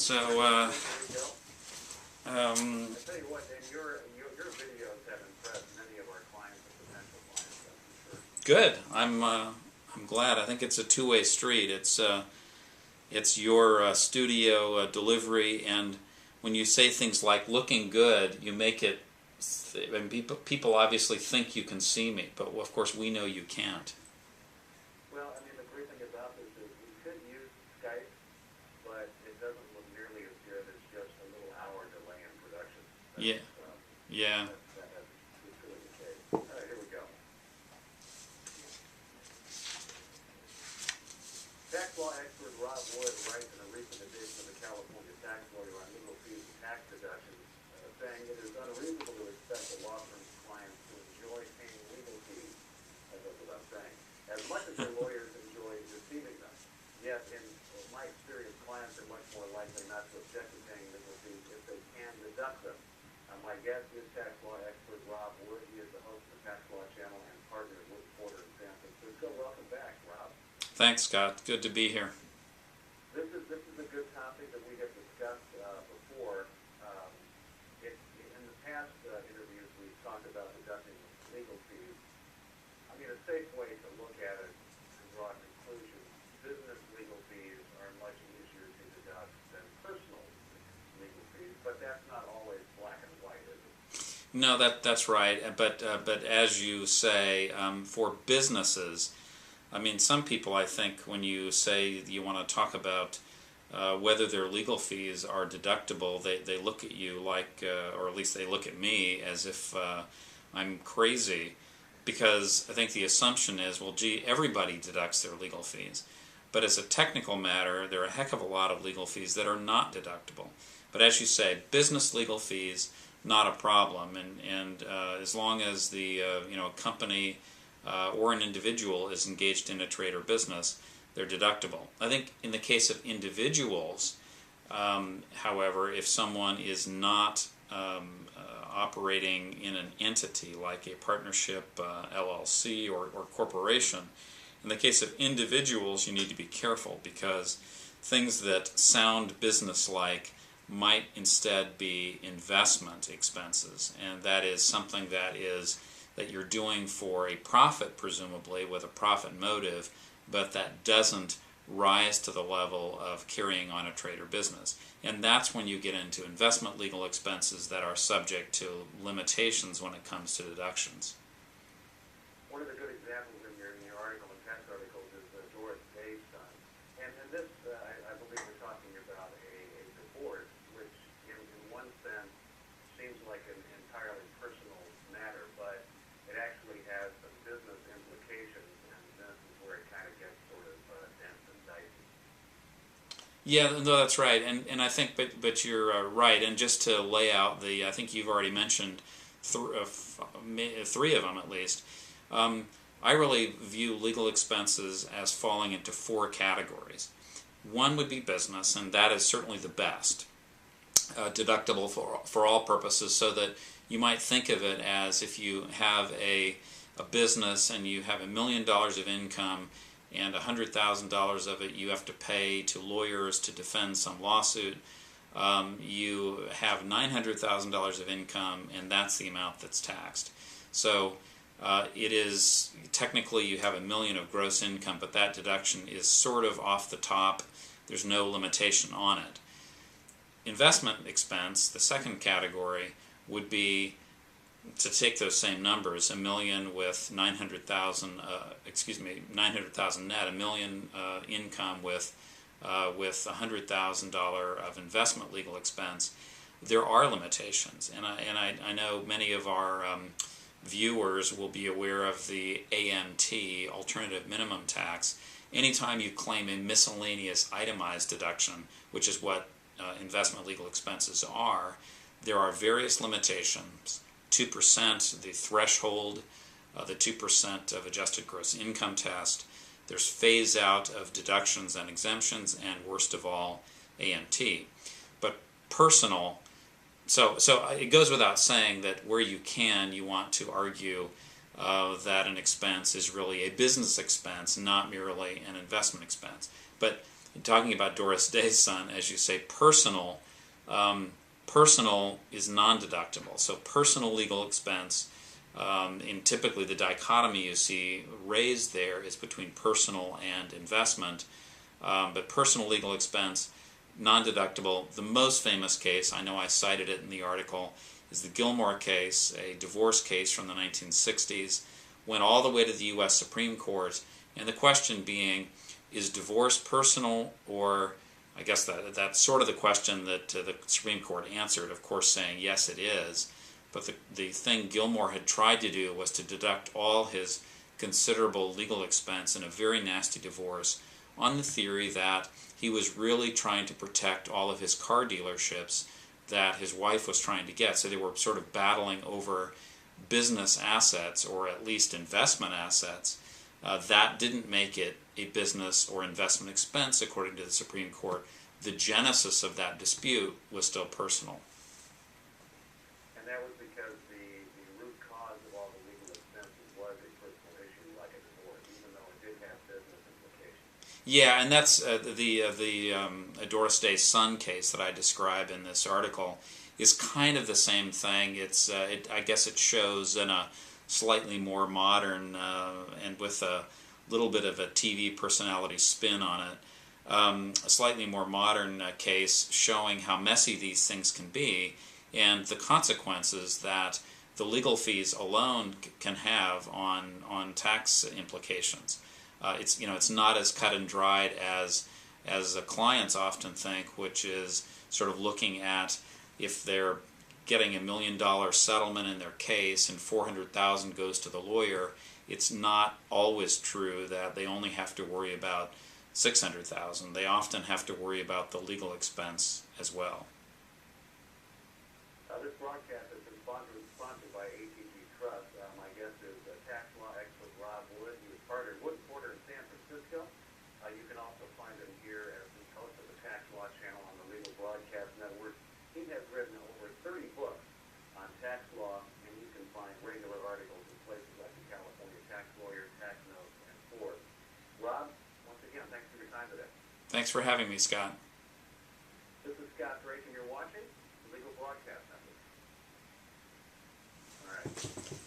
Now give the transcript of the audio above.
So, I tell you what, and your videos have impressed many of our clients and potential clients, I'm sure. good. I'm glad. I think it's a two-way street. It's your studio delivery, and when you say things like "looking good," you make it. I mean, people obviously think you can see me, but of course we know you can't. Well, I mean, the great thing about this is we could use Skype, but it doesn't look nearly as good as just a little hour delay in production. Yeah, yeah. That's really the case. All right, here we go. Tax law expert Rob Wood writes in a recent edition of the California Tax Lawyer on legal fees and tax deductions, saying it is unreasonable to expect a law firm's clients to enjoy paying legal fees. That's what I'm saying. As much as their lawyers enjoy receiving them. Yet, in my experience, clients are much more likely not to object to paying legal fees if they can deduct them. My guest is tax law expert Rob Wood. He is the host of the Tax Law Channel and partner of Wood Porter and San Francisco. Welcome back, Rob. Thanks, Scott. Good to be here. This is a good topic that we have discussed before. In the past interviews, we've talked about deducting legal fees. I mean, a safe way to look at it and draw a conclusion, business legal fees are much easier to deduct than personal legal fees, but that's not always black and white, is it? No, that's right. But as you say, for businesses, I mean, some people, I think, when you say you want to talk about whether their legal fees are deductible, they look at you like, or at least they look at me as if I'm crazy, because I think the assumption is, well, gee, everybody deducts their legal fees. But as a technical matter, there are a heck of a lot of legal fees that are not deductible. But as you say, business legal fees, not a problem, and as long as the company or an individual is engaged in a trade or business, they're deductible. I think in the case of individuals, however, if someone is not operating in an entity like a partnership, LLC, or corporation, in the case of individuals, you need to be careful, because things that sound business-like might instead be investment expenses, and that is something that you're doing for a profit, presumably, with a profit motive, but that doesn't rise to the level of carrying on a trade or business. And that's when you get into investment legal expenses that are subject to limitations when it comes to deductions. One of the good examples in your article, in tax articles, is Doris Day's son. And this, I believe we're talking about a divorce, which in one sense seems like an entirely personal matter, but it actually has some business implications, and this is where it kind of gets sort of dense and dicey. Yeah, no, that's right, and I think, but you're right. And just to lay out I think you've already mentioned three of them at least. I really view legal expenses as falling into four categories. One would be business, and that is certainly the best, deductible for all purposes, so that you might think of it as if you have a business and you have $1 million of income, and $100,000 of it you have to pay to lawyers to defend some lawsuit. You have $900,000 of income, and that's the amount that's taxed. So it is technically you have $1 million of gross income, but that deduction is sort of off the top. There's no limitation on it. Investment expense, the second category, would be to take those same numbers, $1 million with 900,000, 900,000 net, $1 million income with $100,000 of investment legal expense. There are limitations, and I know many of our viewers will be aware of the AMT, alternative minimum tax. Anytime you claim a miscellaneous itemized deduction, which is what investment legal expenses are, there are various limitations. 2%, the threshold, the 2% of adjusted gross income test. There's phase out of deductions and exemptions, and worst of all, AMT. But personal, so it goes without saying that where you can, you want to argue that an expense is really a business expense, not merely an investment expense. But talking about Doris Day's son, as you say, personal is non-deductible. So personal legal expense, in typically the dichotomy you see raised there is between personal and investment, but personal legal expense, non-deductible. The most famous case, I know I cited it in the article, is the Gilmore case, a divorce case from the 1960s, went all the way to the U.S. Supreme Court, and the question being, is divorce personal, or I guess that's sort of the question that the Supreme Court answered, of course saying yes it is, but the thing Gilmore had tried to do was to deduct all his considerable legal expense in a very nasty divorce on the theory that he was really trying to protect all of his car dealerships that his wife was trying to get. So they were sort of battling over business assets, or at least investment assets. That didn't make it a business or investment expense, according to the Supreme Court. The genesis of that dispute was still personal. And that was because the root cause of all the legal expenses was a personal issue like a divorce, even though it did have business implications. Yeah, and that's Doris Day's son case that I describe in this article is kind of the same thing. I guess it shows in a slightly more modern and with a little bit of a TV personality spin on it, a slightly more modern case showing how messy these things can be and the consequences that the legal fees alone can have on tax implications. It's not as cut and dried as clients often think, which is sort of looking at if they're getting $1 million settlement in their case and $400,000 goes to the lawyer. It's not always true that they only have to worry about $600,000. They often have to worry about the legal expense as well. This broadcast has been sponsored by ATG Trust. My guest is tax law expert Rob Wood. He was partnered Wood Porter in San Francisco. You can also find him here as the host of the Tax Law Channel on the Legal Broadcast Network. He has written over 30 books on tax law, and you can find regular articles in places like the California Tax Lawyer, Tax Notes, and Forbes. Rob, once again, thanks for your time today. Thanks for having me, Scott. This is Scott Drake, and you're watching the Legal Broadcast Network. All right.